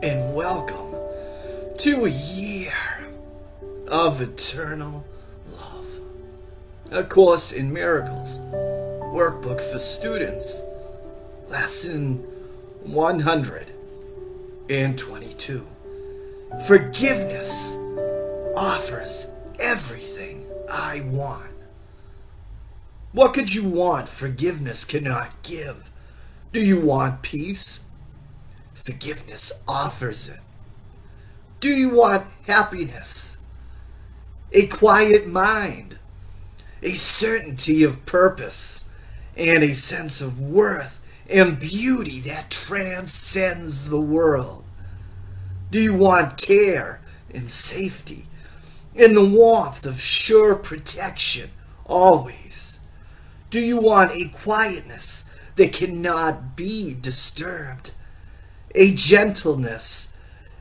And welcome to a year of eternal love. A Course in Miracles, Workbook for Students, Lesson 122. Forgiveness offers everything I want. What could you want forgiveness cannot give? Do you want peace? Forgiveness offers it. Do you want happiness? A quiet mind, a certainty of purpose, and a sense of worth and beauty that transcends the world? Do you want care and safety and the warmth of sure protection always? Do you want a quietness that cannot be disturbed? A gentleness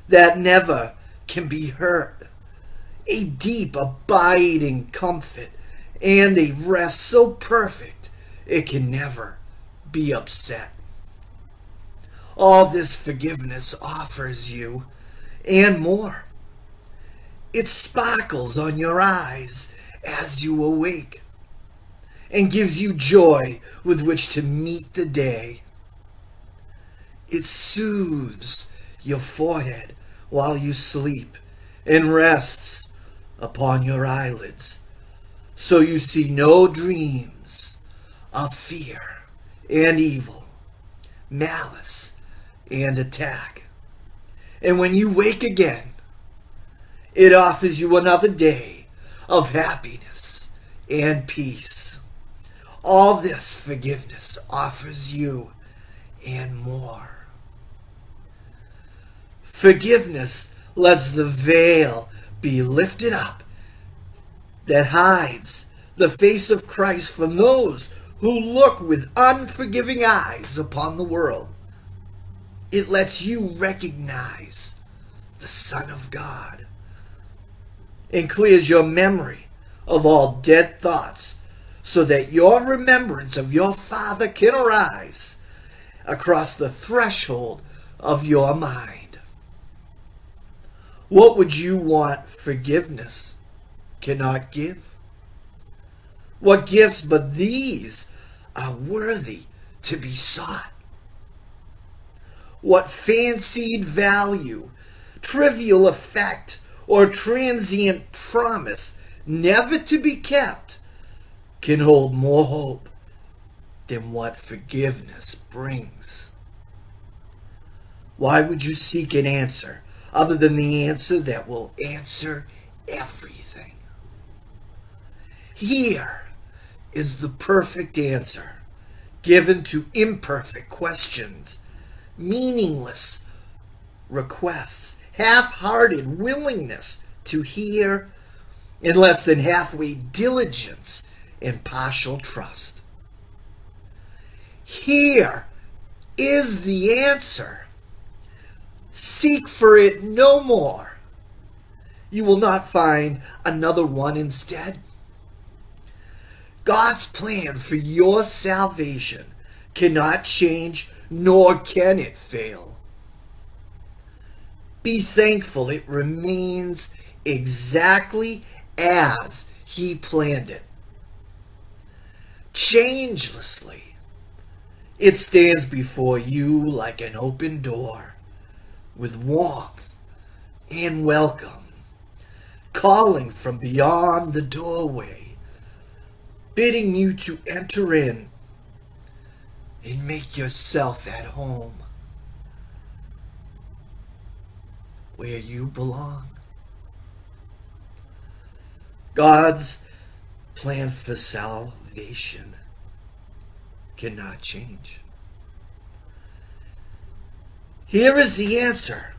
that never can be hurt, a deep abiding comfort, and a rest so perfect it can never be upset. All this forgiveness offers you, and more. It sparkles on your eyes as you awake, and gives you joy with which to meet the day. It soothes your forehead while you sleep and rests upon your eyelids, so you see no dreams of fear and evil, malice and attack. And when you wake again, it offers you another day of happiness and peace. All this forgiveness offers you and more. Forgiveness lets the veil be lifted up that hides the face of Christ from those who look with unforgiving eyes upon the world. It lets you recognize the Son of God and clears your memory of all dead thoughts so that your remembrance of your Father can arise across the threshold of your mind. What would you want forgiveness cannot give? What gifts but these are worthy to be sought? What fancied value, trivial effect, or transient promise never to be kept can hold more hope than what forgiveness brings? Why would you seek an answer other than the answer that will answer everything? Here is the perfect answer given to imperfect questions, meaningless requests, half-hearted willingness to hear, and less than halfway diligence and partial trust. Here is the answer. Seek for it no more. You will not find another one instead. God's plan for your salvation cannot change, nor can it fail. Be thankful it remains exactly as He planned it. Changelessly, it stands before you like an open door, with warmth and welcome, calling from beyond the doorway, bidding you to enter in and make yourself at home where you belong. God's plan for salvation cannot change. Here is the answer.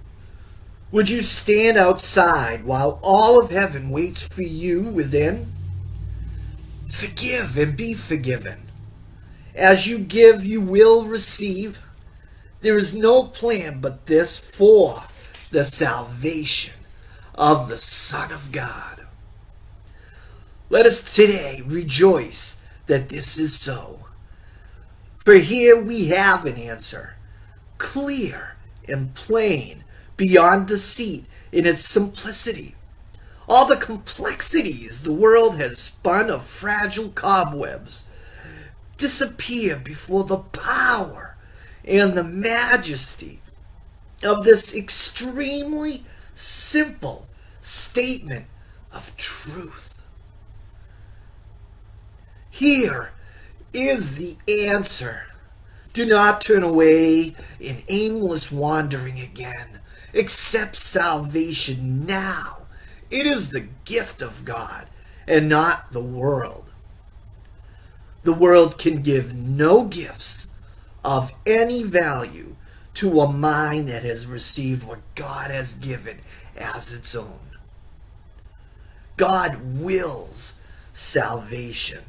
Would you stand outside while all of heaven waits for you within? Forgive and be forgiven. As you give, you will receive. There is no plan but this for the salvation of the Son of God. Let us today rejoice that this is so. For here we have an answer, clear and plain, beyond deceit in its simplicity. All the complexities the world has spun of fragile cobwebs disappear before the power and the majesty of this extremely simple statement of truth. Here is the answer. Do not turn away in aimless wandering again. Accept salvation now. It is the gift of God and not the world. The world can give no gifts of any value to a mind that has received what God has given as its own. God wills salvation.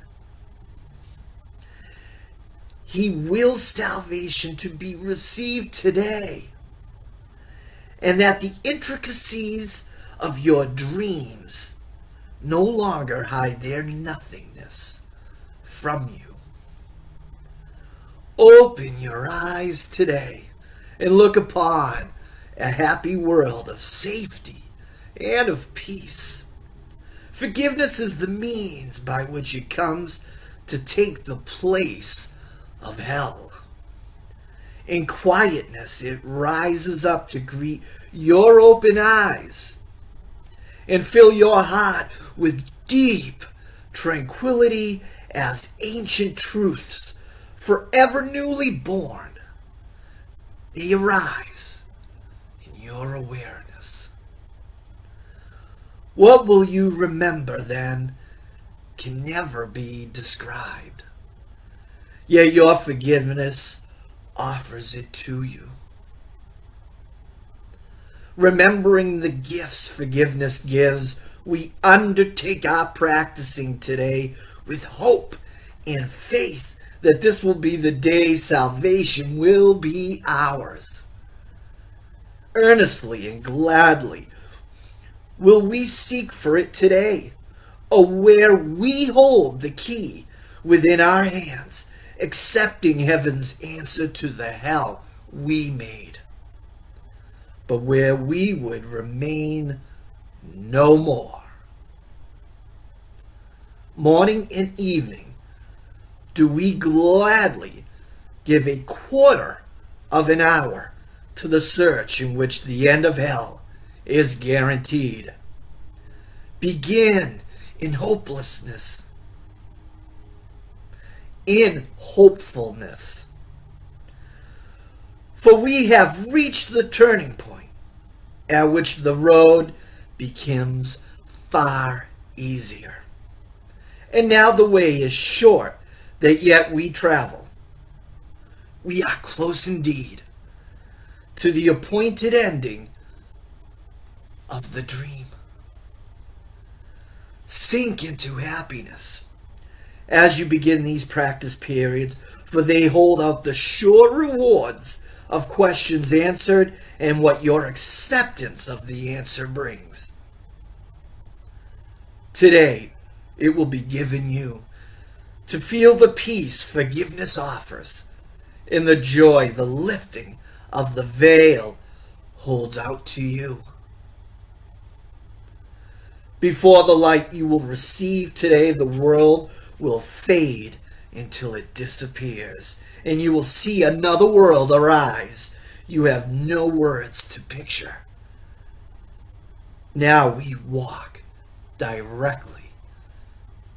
He wills salvation to be received today, and that the intricacies of your dreams no longer hide their nothingness from you. Open your eyes today and look upon a happy world of safety and of peace. Forgiveness is the means by which it comes to take the place of hell. In quietness, it rises up to greet your open eyes and fill your heart with deep tranquility as ancient truths, forever newly born, they arise in your awareness. What will you remember then can never be described. Yet your forgiveness offers it to you. Remembering the gifts forgiveness gives, we undertake our practicing today with hope and faith that this will be the day salvation will be ours. Earnestly and gladly will we seek for it today, aware we hold the key within our hands, accepting heaven's answer to the hell we made, but where we would remain no more. Morning and evening, do we gladly give a quarter of an hour to the search in which the end of hell is guaranteed. Begin in hopelessness, in hopefulness. For we have reached the turning point at which the road becomes far easier. And now the way is short that yet we travel. We are close indeed to the appointed ending of the dream. Sink into happiness as you begin these practice periods, for they hold out the sure rewards of questions answered and what your acceptance of the answer brings. Today, it will be given you to feel the peace forgiveness offers, in the joy the lifting of the veil holds out to you. Before the light you will receive today, the world will fade until it disappears, and you will see another world arise you have no words to picture. Now we walk directly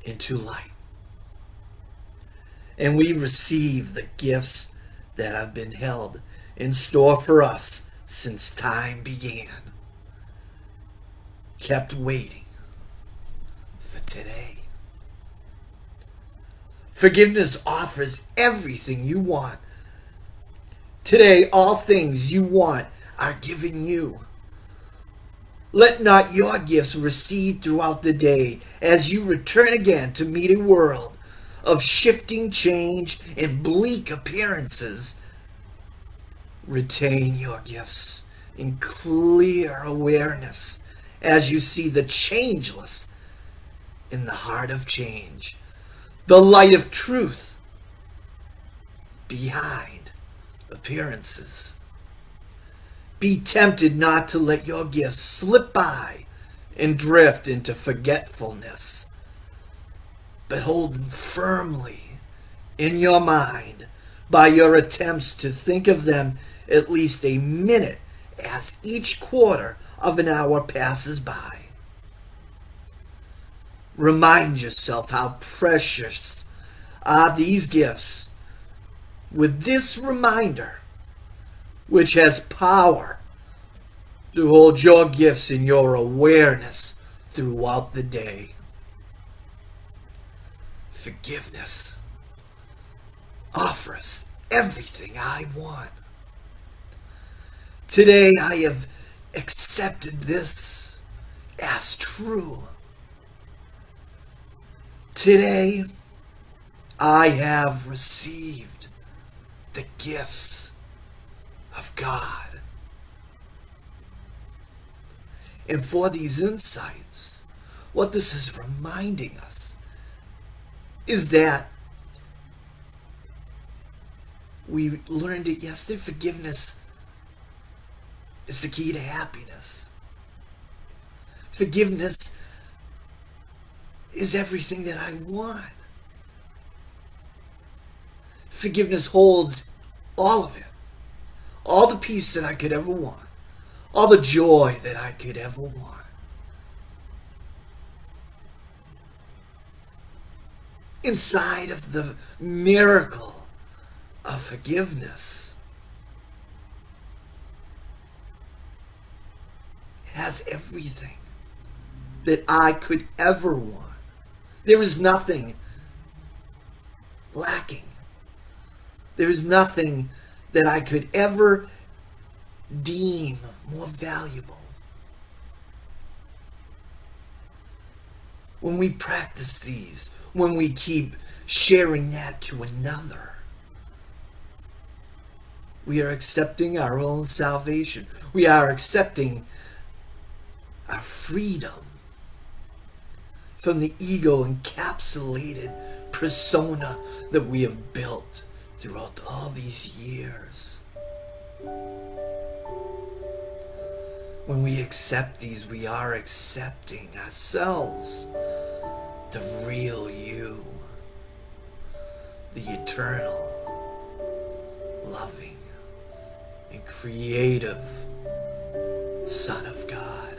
into light, and we receive the gifts that have been held in store for us since time began, kept waiting for today. Forgiveness offers everything you want. Today, all things you want are given you. Let not your gifts recede throughout the day as you return again to meet a world of shifting change and bleak appearances. Retain your gifts in clear awareness as you see the changeless in the heart of change, the light of truth behind appearances. Be tempted not to let your gifts slip by and drift into forgetfulness, but hold them firmly in your mind by your attempts to think of them at least a minute as each quarter of an hour passes by. Remind yourself how precious are these gifts with this reminder, which has power to hold your gifts in your awareness throughout the day. Forgiveness offers everything I want. Today I have accepted this as true. Today I have received the gifts of God. And for these insights, what this is reminding us is that we learned it yesterday. Forgiveness is the key to happiness. Forgiveness is everything that I want. Forgiveness holds all of it. All the peace that I could ever want. All the joy that I could ever want. Inside of the miracle of forgiveness has everything that I could ever want. There is nothing lacking. There is nothing that I could ever deem more valuable. When we practice these, when we keep sharing that to another, we are accepting our own salvation. We are accepting our freedom from the ego encapsulated persona that we have built throughout all these years. When we accept these, we are accepting ourselves, the real you, the eternal, loving, and creative Son of God.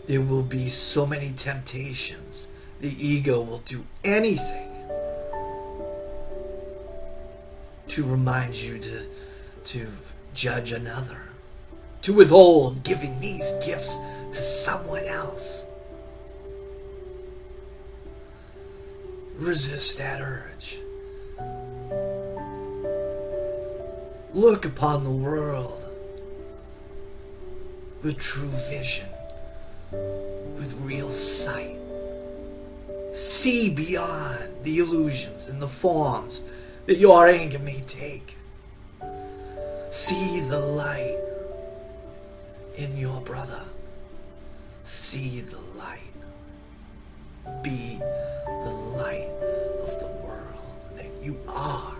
There will be so many temptations. The ego will do anything to remind you to judge another, to withhold giving these gifts to someone else. Resist that urge. Look upon the world with true vision, with real sight. See beyond the illusions and the forms that your anger may take. See the light in your brother. See the light. Be the light of the world that you are.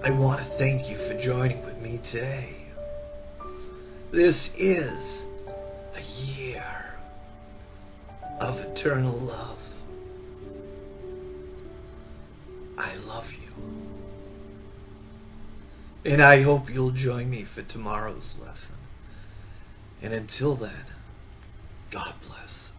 I want to thank you for joining with me today. This is a year of eternal love. I love you. And I hope you'll join me for tomorrow's lesson. And until then, God bless.